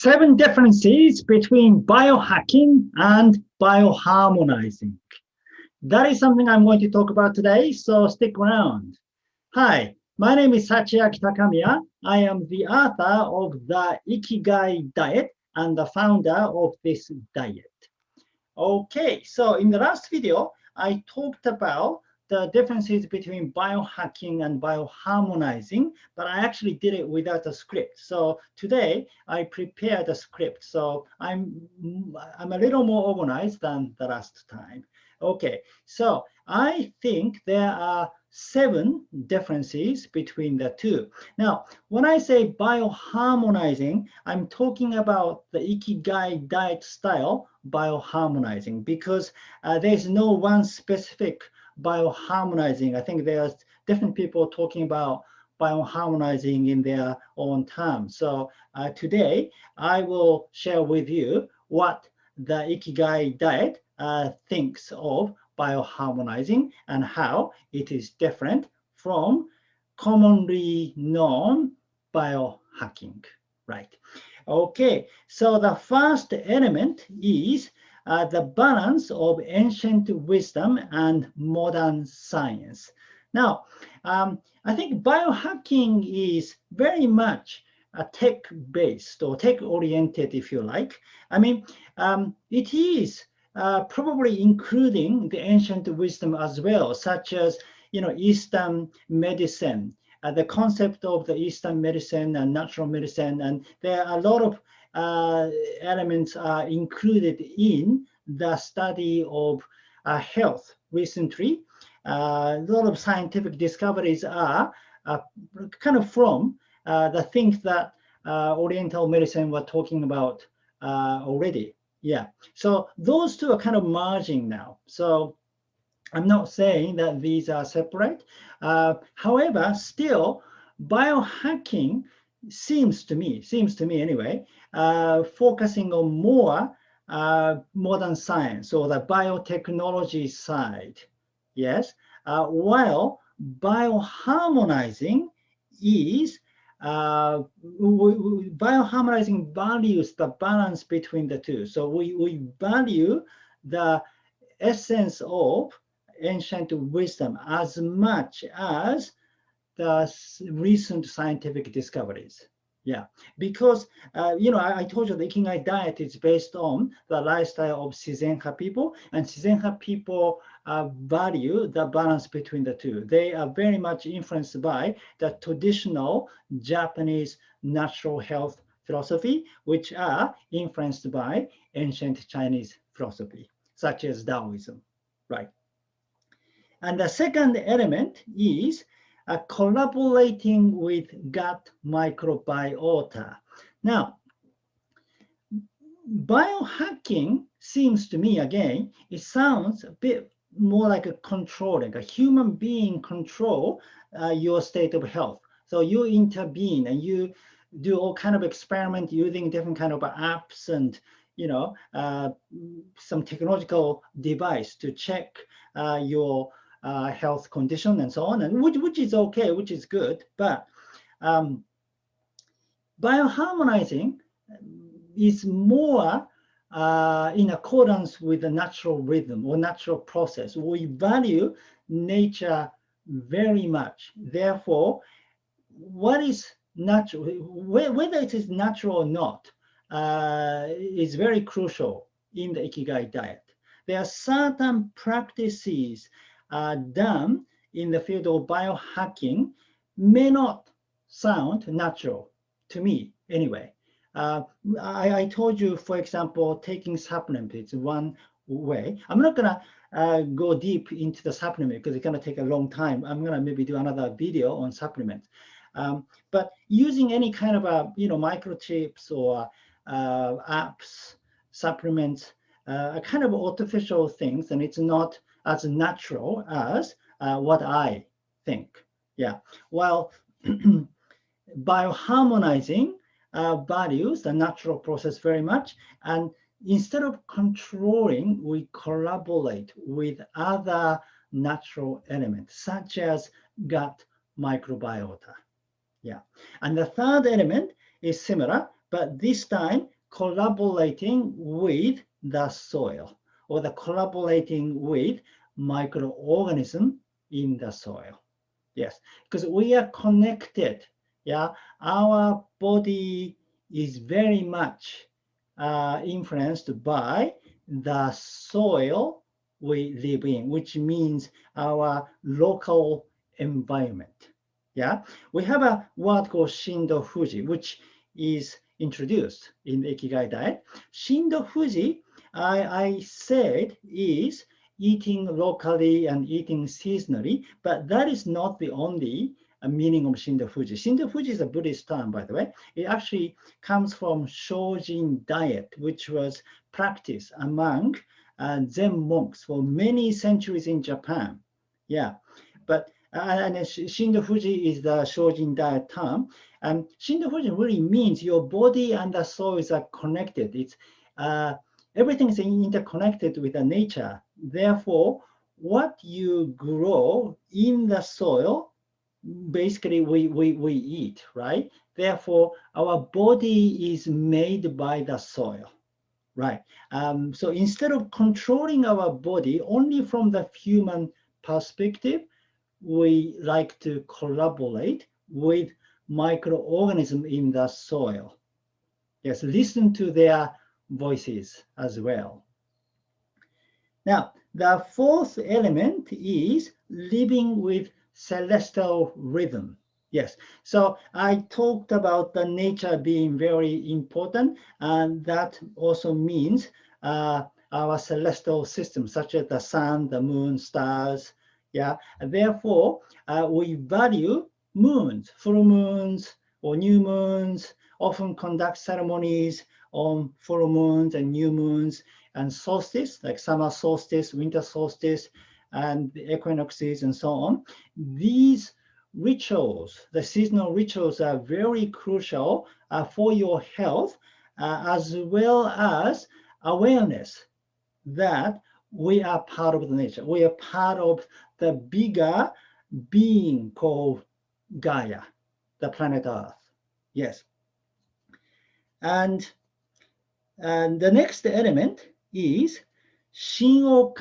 7 differences between biohacking and bioharmonizing. That is something I'm going to talk about today, so stick around. Hi, my name is Sachiaki Takamiya. I am the author of the Ikigai Diet and the founder of this diet. Okay, so in the last video, I talked about the differences between biohacking and bioharmonizing, but I actually did it without a script. So today I prepared a script. So I'm a little more organized than the last time. Okay, so I think there are 7 differences between the two. Now, when I say bioharmonizing, I'm talking about the Ikigai diet style bioharmonizing, because there's no one specific bioharmonizing. I think there's different people talking about bioharmonizing in their own terms. So today I will share with you what the Ikigai diet thinks of bioharmonizing and how it is different from commonly known biohacking, right? Okay, so the first element is the balance of ancient wisdom and modern science. Now, I think biohacking is very much tech-based or tech-oriented, if you like. I mean, it is probably including the ancient wisdom as well, such as Eastern medicine, the concept of the Eastern medicine and natural medicine, and there are a lot of elements are included in the study of health recently. A lot of scientific discoveries are kind of from the things that Oriental medicine were talking about already. Yeah, so those two are kind of merging now. So I'm not saying that these are separate. However, still, biohacking seems to me anyway, focusing on more modern science or the biotechnology side. Yes, while bioharmonizing is bioharmonizing values the balance between the two. So we value the essence of ancient wisdom as much as the recent scientific discoveries. Yeah, because I told you the Ikigai diet is based on the lifestyle of Shizenha people, and Shizenha people value the balance between the two. They are very much influenced by the traditional Japanese natural health philosophy, which are influenced by ancient Chinese philosophy, such as Taoism, right? And the second element is collaborating with gut microbiota. Now, biohacking seems to me, again, it sounds a bit more like a controlling, a human being control your state of health. So you intervene and you do all kind of experiment using different kind of apps and some technological device to check your health condition and so on, and which is okay, which is good. But bioharmonizing is more in accordance with the natural rhythm or natural process. We value nature very much. Therefore, what is natural, whether it is natural or not, is very crucial in the Ikigai diet. There are certain practices done in the field of biohacking may not sound natural to me anyway. I told you, for example, taking supplements is one way. I'm not gonna go deep into the supplement because it's gonna take a long time. I'm gonna maybe do another video on supplements. But using any kind of microchips or apps, supplements, kind of artificial things, and it's not as natural as what I think. Yeah. While bioharmonizing values the natural process very much, and instead of controlling, we collaborate with other natural elements, such as gut microbiota. Yeah. And the third element is similar, but this time collaborating with the soil, or the collaborating with microorganism in the soil. Yes, because we are connected. Yeah, our body is very much influenced by the soil we live in, which means our local environment. Yeah, we have a word called Shindo Fuji, which is introduced in the Ikigai Diet. Shindo Fuji, I said, is eating locally and eating seasonally, but that is not the only meaning of Shindo Fuji. Shindo Fuji is a Buddhist term, by the way. It actually comes from Shojin diet, which was practiced among Zen monks for many centuries in Japan. Yeah, but and Shindo Fuji is the Shojin diet term. And Shindo Fuji really means your body and the soil are connected. It's everything is interconnected with the nature. Therefore, what you grow in the soil, basically we eat, right? Therefore, our body is made by the soil, right? So instead of controlling our body only from the human perspective, we like to collaborate with microorganisms in the soil. Yes, listen to their voices as well. Now, the fourth element is living with celestial rhythm. Yes, so I talked about the nature being very important, and that also means our celestial system, such as the sun, the moon, stars. Yeah, and therefore we value moons, full moons or new moons, often conduct ceremonies on full moons and new moons, and solstice, like summer solstice, winter solstice, and the equinoxes, and so on. These rituals, the seasonal rituals, are very crucial for your health, as well as awareness that we are part of the nature. We are part of the bigger being called Gaia, the planet Earth. Yes. And the next element is Shin-on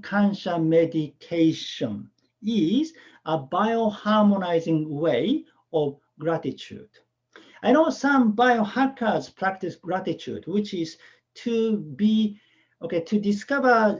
Kansha meditation, is a bioharmonizing way of gratitude. I know some biohackers practice gratitude, which is to be, okay, to discover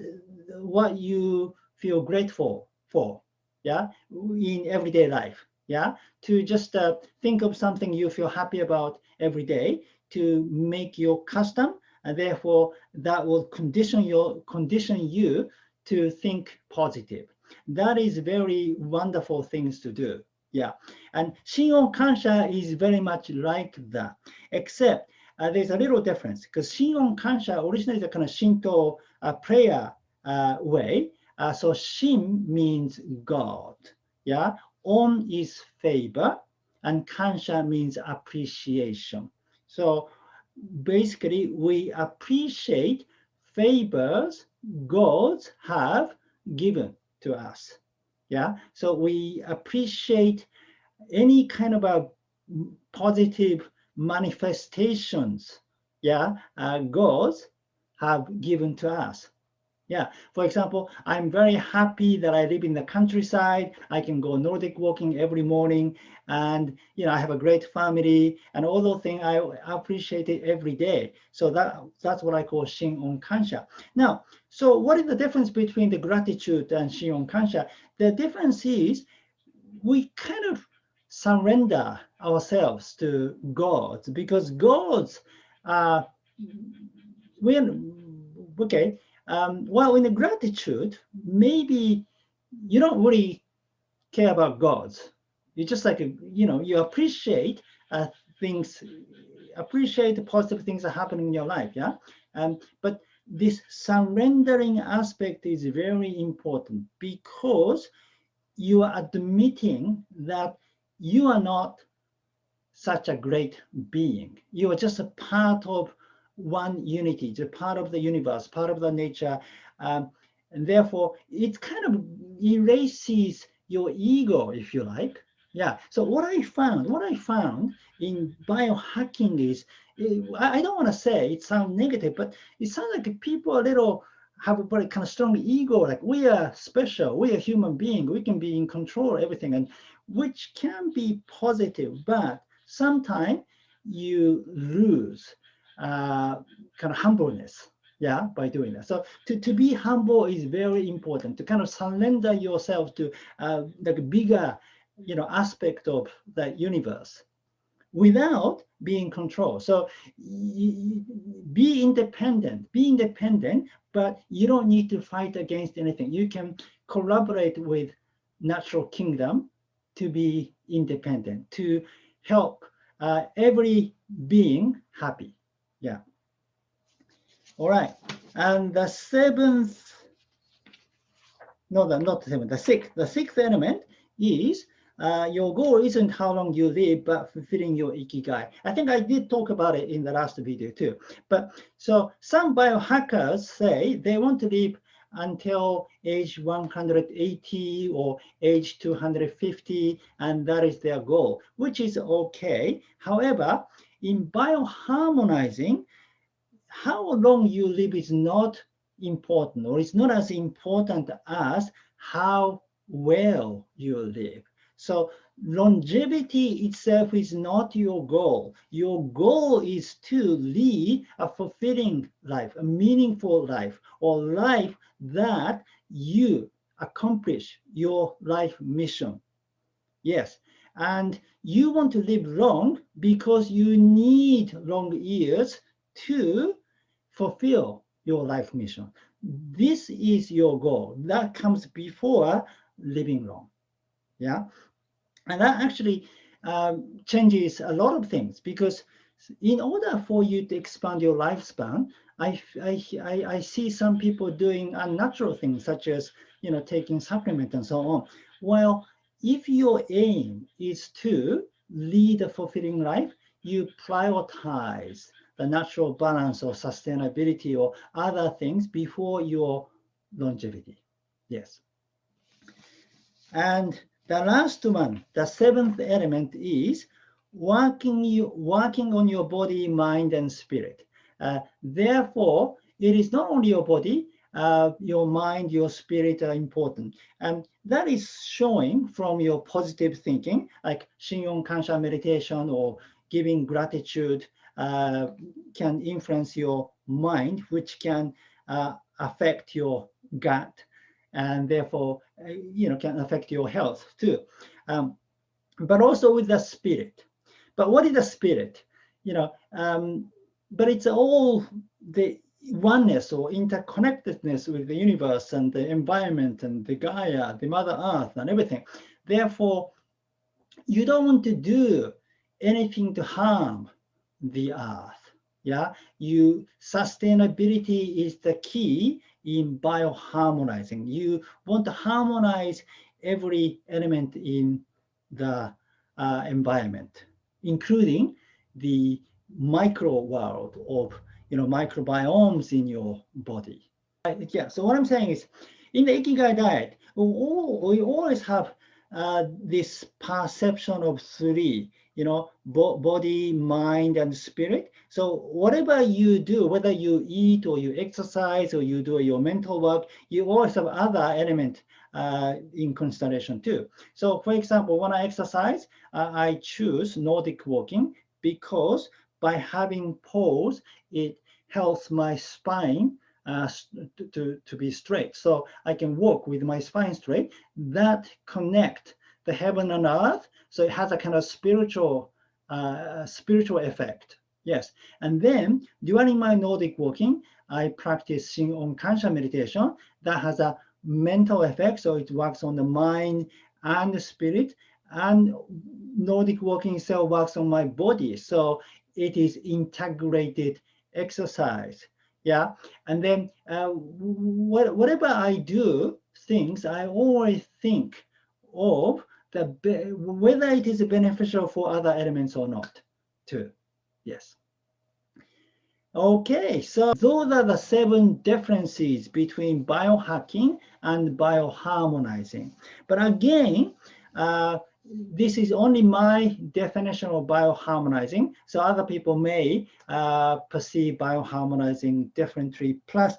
what you feel grateful for, yeah, in everyday life, yeah, to just think of something you feel happy about every day, to make your custom, and therefore that will condition you to think positive. That is very wonderful things to do. Yeah, and Shin-on Kansha is very much like that, except there's a little difference, because Shin-on Kansha originally is a kind of Shinto prayer way. So Shin means God, yeah. On is favor, and Kansha means appreciation. So basically, we appreciate favors gods have given to us. Yeah, so we appreciate any kind of a positive manifestations. Yeah, gods have given to us. Yeah, for example, I'm very happy that I live in the countryside. I can go Nordic walking every morning, and I have a great family, and all those things I appreciate it every day. So that's what I call Shin-on Kansha. Now, so what is the difference between the gratitude and Shin-on Kansha? The difference is we kind of surrender ourselves to gods, because gods are okay. Well, in the gratitude, maybe you don't really care about gods. You just like you appreciate things, appreciate the positive things that happen in your life. Yeah, but this surrendering aspect is very important, because you are admitting that you are not such a great being. You are just a part of one unity, just part of the universe, part of the nature. And therefore, it kind of erases your ego, if you like. Yeah. So what I found in biohacking is, I don't want to say it sounds negative, but it sounds like people a little have a very kind of strong ego, like we are special, we are human being, we can be in control of everything, and which can be positive, but sometimes you lose kind of humbleness. Yeah, by doing that. So to be humble is very important. To kind of surrender yourself to like a bigger aspect of the universe without being controlled. So be independent, but you don't need to fight against anything. You can collaborate with natural kingdom to be independent, to help every being happy. Yeah. All right. And the seventh, no, not the seventh, the sixth element is your goal isn't how long you live, but fulfilling your ikigai. I think I did talk about it in the last video too. But so some biohackers say they want to live until age 180 or age 250, and that is their goal, which is okay. However, in bioharmonizing, how long you live is not important, or it's not as important as how well you live. So longevity itself is not your goal. Your goal is to lead a fulfilling life, a meaningful life, or life that you accomplish your life mission. Yes. And you want to live long because you need long years to fulfill your life mission. This is your goal. That comes before living long. Yeah. And that actually changes a lot of things, because in order for you to expand your lifespan, I see some people doing unnatural things, such as taking supplements and so on. Well, if your aim is to lead a fulfilling life, you prioritize the natural balance or sustainability or other things before your longevity. Yes. And the last one, the seventh element, is working on your body, mind, and spirit. Therefore, it is not only your body, your mind, your spirit are important. And that is showing from your positive thinking, like Shinyon Kansha meditation or giving gratitude can influence your mind, which can affect your gut, and therefore can affect your health too, but also with the spirit. But what is the spirit? But it's all the oneness or interconnectedness with the universe and the environment and the Gaia, the Mother Earth, and everything. Therefore, you don't want to do anything to harm the earth. Yeah, sustainability is the key in bioharmonizing. You want to harmonize every element in the environment, including the micro world of microbiomes in your body. Yeah. So what I'm saying is, in the Ikigai diet, we always have this perception of three, body, mind, and spirit. So whatever you do, whether you eat or you exercise or you do your mental work, you always have other element in consideration too. So for example, when I exercise, I choose Nordic walking because by having pause, it helps my spine to be straight. So I can walk with my spine straight. That connect the heaven and earth. So it has a kind of spiritual effect. Yes. And then during my Nordic walking, I practice Shin-On Kansha meditation that has a mental effect. So it works on the mind and the spirit. And Nordic walking itself works on my body. So it is integrated exercise. Yeah. And then whatever I do, things, I always think of whether it is beneficial for other elements or not, too. Yes. Okay, so those are the 7 differences between biohacking and bioharmonizing. But again, this is only my definition of bioharmonizing. So other people may perceive bioharmonizing differently. Plus,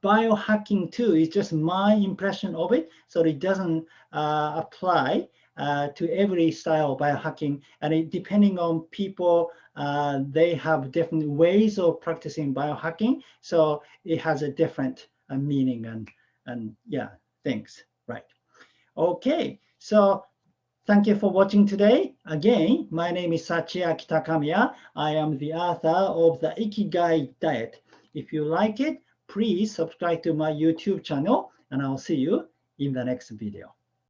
biohacking too is just my impression of it, so it doesn't apply to every style of biohacking, and depending on people, they have different ways of practicing biohacking, so it has a different meaning and yeah, things, right? Okay, so thank you for watching today. Again, my name is Sachiaki Takamiya. I am the author of the Ikigai Diet. If you like it, please subscribe to my YouTube channel, and I'll see you in the next video.